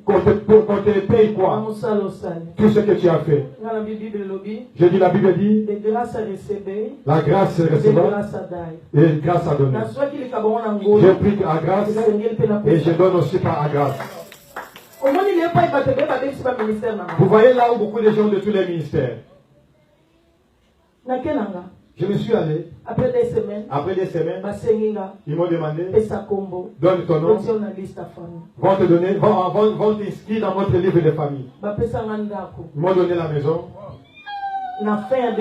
qu'on te paye quoi? Tout ce que tu as fait. Je dis, la Bible dit, la grâce recevable et grâce à donner. Je prie à grâce et je donne aussi par grâce. Vous voyez là où beaucoup de gens de tous les ministères. Je me suis allé. Après des semaines, ils m'ont demandé, donne ton nom. Vont te donner, vont t'inscrire dans votre livre de famille. Ils m'ont donné la maison. En fin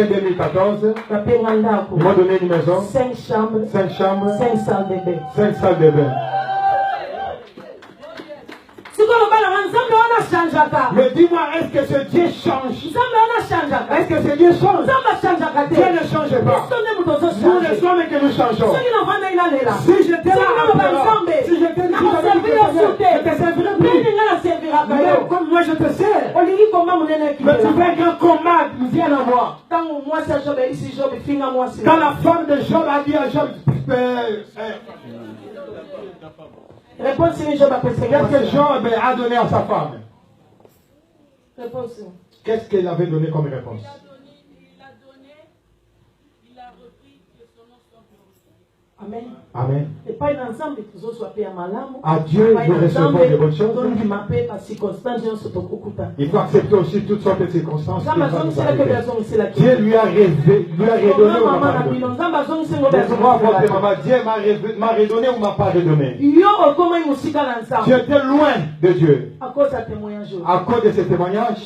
2014, ils m'ont donné une maison. 5 chambres, 5 salles de bain. 5 salles de bain. Mais dis-moi, est-ce que ce Dieu change? Est-ce que ce Dieu change? Dieu ne change pas. Nous ne sommes que nous changeons. Si j'étais là, si j'étais là, je te servirais plus. Mais comme moi je te sers. Mais tu veux qu'un combat vienne à moi. Quand la femme de Job a dit à Job, qu'est-ce que Job a donné à sa femme? Qu'est-ce qu'il avait donné comme réponse? Il a repris que son nom soit glorifié. Amen. Amen. À Dieu, nous recevons des bonnes choses. Il faut accepter aussi toutes sortes de circonstances. Dieu lui a redonné ou m'a pas redonné. Dieu m'a redonné ou m'a pas redonné. Tu étais loin de Dieu. À cause de ce témoignage,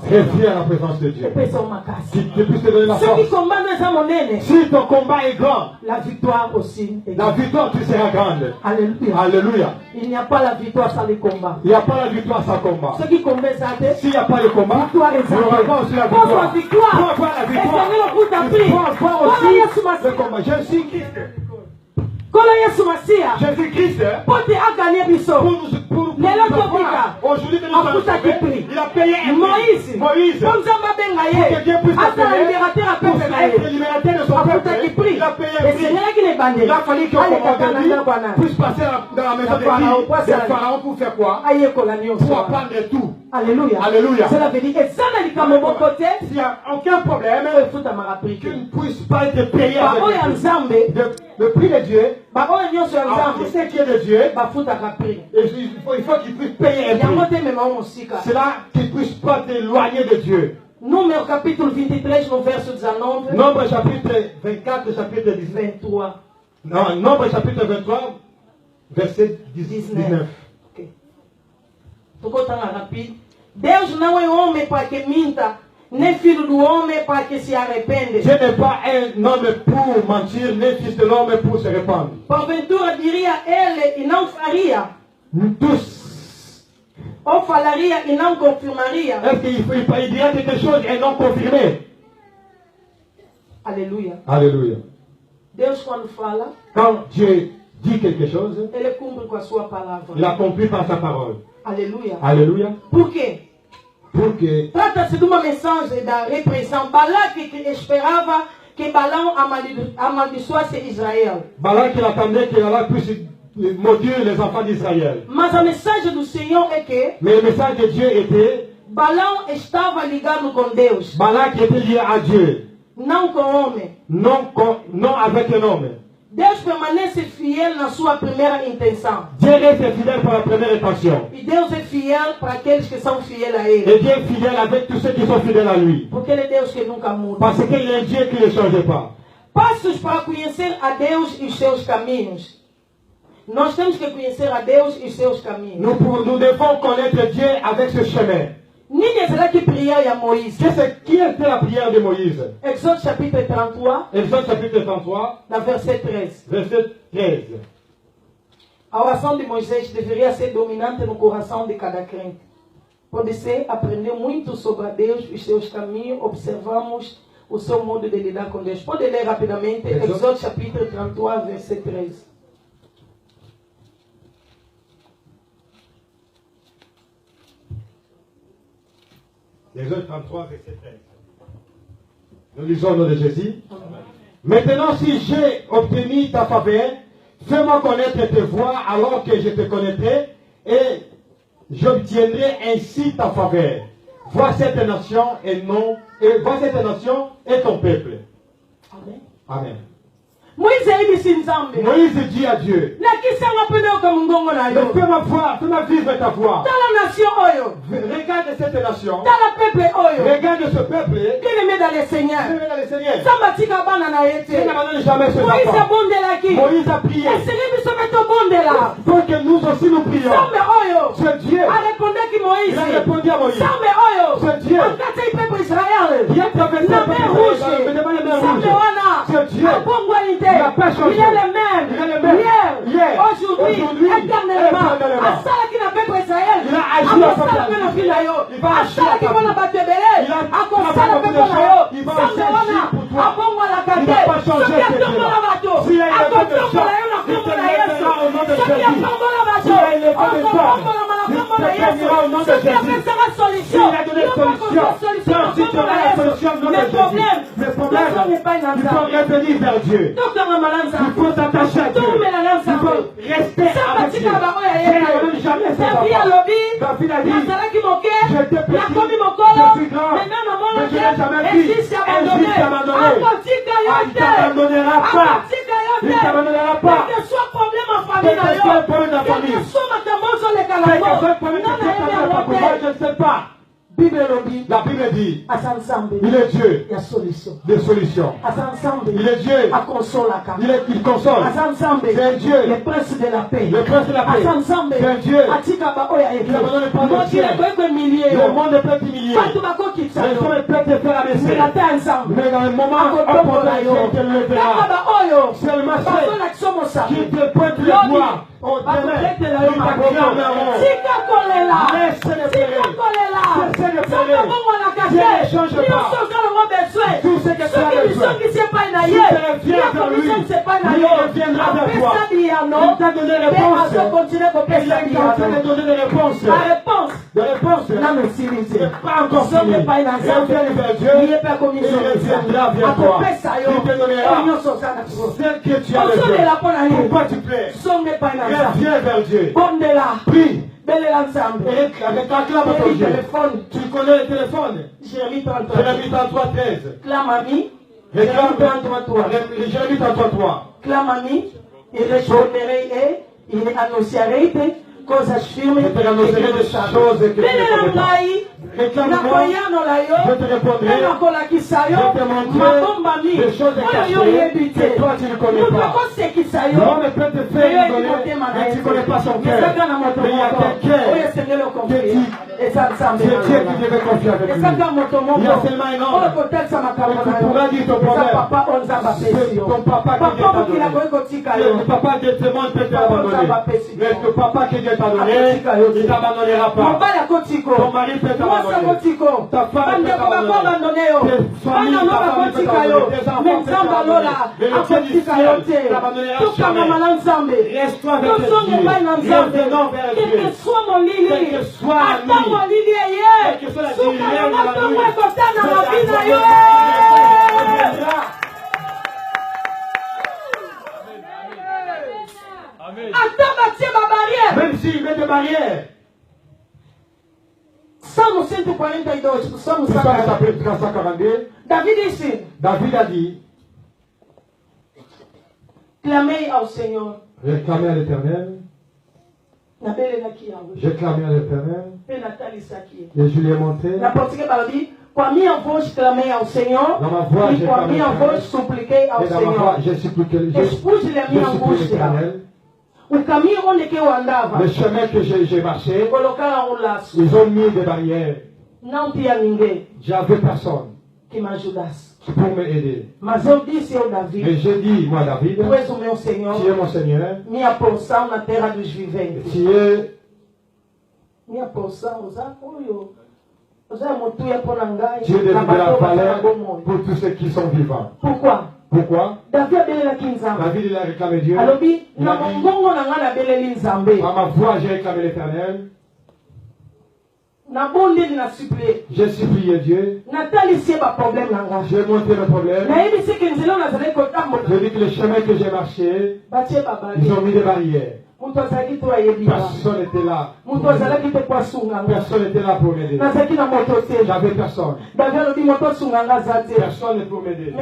reviens à la présence de Dieu. Qui puisse te donner la force. Si ton combat est grand, la victoire aussi. La victoire, tu seras grande. Alléluia. Alléluia. Il n'y a pas la victoire sans le combat. Il n'y a pas la victoire sans combat. S'il n'y a pas le combat, il n'y aura pas aussi la victoire. Pour avoir la victoire, il faut avoir aussi le combat. Je suis Christ. Jésus-Christ, aujourd'hui, il a payé Moïse pour que Dieu puisse être libérateur de son peuple. Il a payé un prix. Il a fallu que puisse passer dans la maison de Pharaon pour faire quoi? Pour apprendre tout. Alléluia. Alléluia. Cela veut dire que s'il n'y a aucun problème, qu'il ne puisse pas être payé avec le prix de Dieu. Ce qui est de Dieu, il faut qu'il puisse payer un prix. C'est là qu'il ne puisse pas t'éloigner de Dieu. Número capítulo 23, no verso 19. Nombre chapitre 24, chapitre 23. Non, Nombre chapitre 23, verset 19. Okay. Deus não é homem para que minta, nem filho do homem para que se arrepende. Dieu n'est pas un homme pour mentir, ni fils de l'homme pour se répandre. Porventura diria ele e não faria. Tous. Ou falaria e não confirmaria. Est-ce qu'il dirait quelque chose et non confirmé? Alléluia. Alléluia. Deus quando fala, quand Dieu dit quelque chose, ele cumpre com a sua palavra. Il accomplit par sa parole. Alléluia. Alléluia. Por quê? Porque trata-se de uma mensagem da repressão. Balaque que esperava que Balaão amaldiçoasse Israel. Balaque attendait que Allah puisse maudire les enfants d'Israël. Mas a mensagem do Senhor é que mais le message de Dieu était Balaão estava ligado com Deus. Balaque était lié à Dieu. Não com o homem. Non avec un homme. Deus permanece fiel na sua primeira intenção. Dieu reste fidèle pour la première intention. E Deus é fiel para aqueles que são fiéis a Ele. Et Dieu est fidèle avec tous ceux qui sont fidèles à lui. Porque Ele é Deus que nunca muda. Parce qu'il est un Dieu qui ne change pas. Passos para conhecer a Deus e os seus caminhos. Nós temos que conhecer a Deus e os seus caminhos. Nous devons connaître Dieu avec ce chemin. Qui était la prière de Moïse? Exode chapitre 33. Exode chapitre 33. Verset 13. Verset 13. A oração de Moisés deveria ser dominante no coração de cada crente. Pode ser aprender muito sobre Deus, os seus caminhos, observamos o seu modo de lidar com Deus. Pode ler rapidamente Exode chapitre 33, verset 13. Exode 33, verset 13. Nous lisons au nom de Jésus. Maintenant, si j'ai obtenu ta faveur, Fais-moi connaître tes voies alors que je te connaîtrai et j'obtiendrai ainsi ta faveur. Vois cette nation et ton peuple. Amen. Amen. Moïse dit à Dieu, fais-moi voir, fais-moi vivre ta voix. Regarde cette nation. Regarde ce peuple. Bien-aimé dans le Seigneur. Moïse a prié. Pour que nous aussi nous prions. Ce Dieu a répondu à Moïse. Ce Dieu qui a traversé la mer rouge. Ce Dieu il n'a pas changé. Il est le même. Hier, aujourd'hui, éternellement. Il a agi à sa place. Il va agir à ta place. Il va agir pour toi. Il n'a pas changé. S'il a élevé des gens, il te lèvera au nom de Jésus. S'il a élevé des femmes, il te bénira au nom de Jésus. S'il a donné solution, toi aussi tu auras la solution au nom de Jésus. Le problème, il faut revenir vers Dieu. Il faut s'attacher à Dieu. Il faut rester avec Dieu. Jamais ça va pas. David a dit, j'étais petit, je suis grand, mais je n'ai jamais vu un juif t'abandonner. Il ne t'abandonnera pas. Il ne t'abandonnera pas. Quel que soit le problème en famille, quel que soit le problème de la famille, quel que soit le problème je ne sais pas. La Bible dit, il est Dieu des solutions. Il est Dieu. Il console. C'est un Dieu. Le prince de la paix. Le prince de la paix. C'est un Dieu. Il abandonne pas le ciel. Le monde est peut humilié. Les gens est peut te faire abaisser. Mais dans le moment où tu le verras, seulement ceux qui te pointent le doigt. On te met, il t'acclameront. Laisse-les pleurer. Laisse-les pleurer. Dieu ne change pas. Tout ce que tu as besoin. Si tu reviens vers lui, il reviendra vers toi. Il t'a donné des réponses. Et il est en train de donner des réponses. Des réponses. Il n'est pas encore fini. Reviens vers Dieu. Il reviendra vers toi. Il te donnera celle que tu as besoin. Pourquoi tu plais? Reviens vers Dieu. Prie. Avec un clap au téléphone. Tu connais le téléphone? Jérémie 33:13. Clame à lui. Jérémie 33:3. Clame à lui. Il répondrait et il annoncerait cosas firmes. Je te annoncerai des choses que tu ne connais pas. Réclame-moi, je te répondrai, je te montrerai des choses cachées que toi tu ne connais pas. L'homme peut te faire rigoler, mais tu ne connais pas son cœur. Mais il y a quelqu'un c'est Dieu qui devait confier avec lui. Il y a seulement un homme. Tu pourras dire ton problème. C'est ton papa qui t'a donné. Le papa de ce monde peut t'abandonner. Mais le papa qui t'a donné, il ne t'abandonnera pas. Ton mari peut t'abandonner. Ta femme peut t'abandonner. Tes familles, ta famille peut t'abandonner. Tes enfants peuvent t'abandonner. Mais le Dieu du ciel ne t'abandonnera jamais. Reste-toi avec Dieu. Revenons vers Dieu. Quel que soit la nuit, quel que soit la nuit, même s'il met des barrières. Salmo 142, Salmo 142. David a dit, clamez au Seigneur. J'ai clamé à l'Éternel. J'ai clamé à l'Éternel. Et je lui ai montré. Kwa minha voz clamei ao Senhor e com a minha voz supliquei ao Senhor. Expus-lhe a minha angústia. O caminho onde que eu andava, le chemin que j'ai marché, colocaram laço. Ils ont mis des barrières. Não tinha ninguém. J'avais personne que me ajudasse. Pour me aider. Mas eu disse ao Davi, mais j'ai dit, moi David, tu és o meu Senhor, tu es mon Seigneur, minha porção na terra dos viventes. Tu es minha porção, Dieu de la valeur pour tous ceux qui sont vivants. Pourquoi? Pourquoi? David il a réclamé Dieu. Il a dit, par ma voix j'ai réclamé l'Éternel. J'ai supplié Dieu. J'ai monté le problème. Je dis que les chemins que j'ai marchés, ils ont mis des barrières. Personne n'était là. Personne n'était là pour m'aider. J'avais personne. Personne n'est pour m'aider.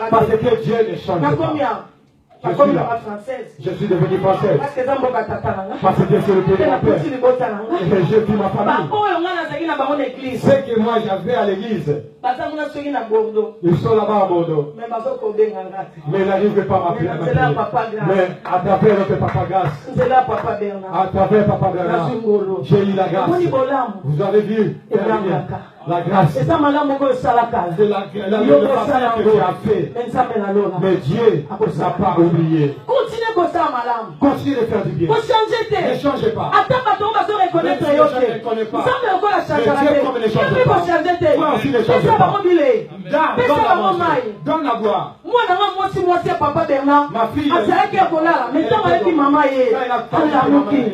Parce que Dieu ne change pas. Je suis devenu française. Parce que c'est le pays de la paix. Et je vis ma famille. Ce que moi j'avais à l'église, ils sont là-bas à Bordeaux. Mais ils n'arrivent pas à m'appeler. Mais à travers notre Papa Grâce, à travers Papa Bernard, j'ai eu la grâce. Vous avez vu la grâce. C'est le travail que tu as fait. Mais Dieu n'a pas oublié. Continue de faire du bien. Ne changez pas. Même si les gens ne connaissent pas. Mais Dieu comme ne change pas. Toi aussi ne change pas. Donne la gloire. Ma fille, elle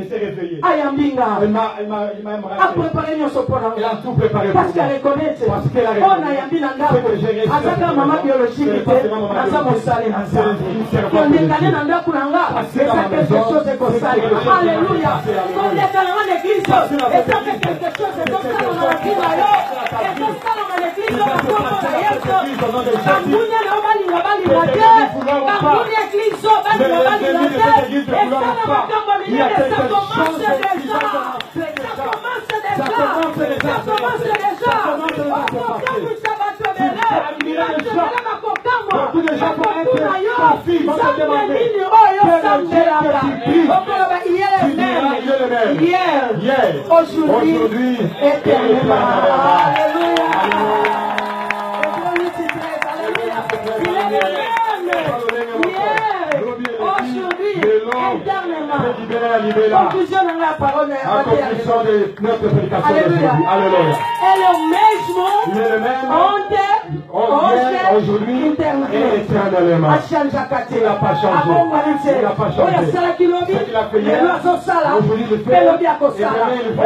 s'est réveillée. Elle m'a tout préparé pour moi. Parce qu'elle a répondu. Hier, aujourd'hui, éternellement. Conclusion de la parole. Conclusion de notre prédication d'aujourd'hui. Alléluia. Elle est le même aujourd'hui et éternellement. Il n'a pas changé. Il n'a pas changé. Ce qu'il a fait hier, aujourd'hui il le fait. Et demain il le fera.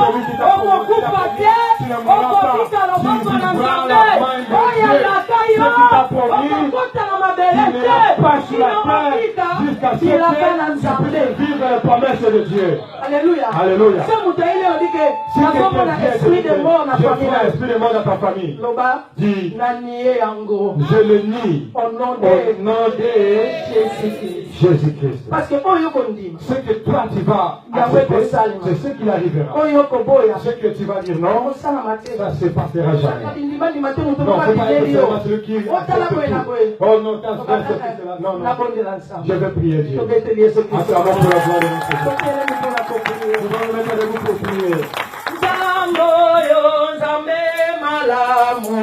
Celui qui t'a provoqué, tu ne mourras pas. Tu vivras la main de Dieu. Ce qui t'a promis, tu n'iras pas sur la terre jusqu'à ce que tu puisses vivre les promesses de Dieu. Alléluia. Alléluia. Si je vois l'esprit de mort dans ta famille, dis, je le nie au nom de Jésus-Christ. Parce que ce que toi tu vas accepter, c'est ce qui arrivera. Ce que tu vas dire non, ça ne se passera jamais. Non, c'est pas seulement celui qui accepte tout. Oh non, non, non. Je vais prier Dieu. Acclamons pour la gloire de notre Seigneur. Nous allons nous mettre debout pour prier. Zambo yo, Zambe malamu.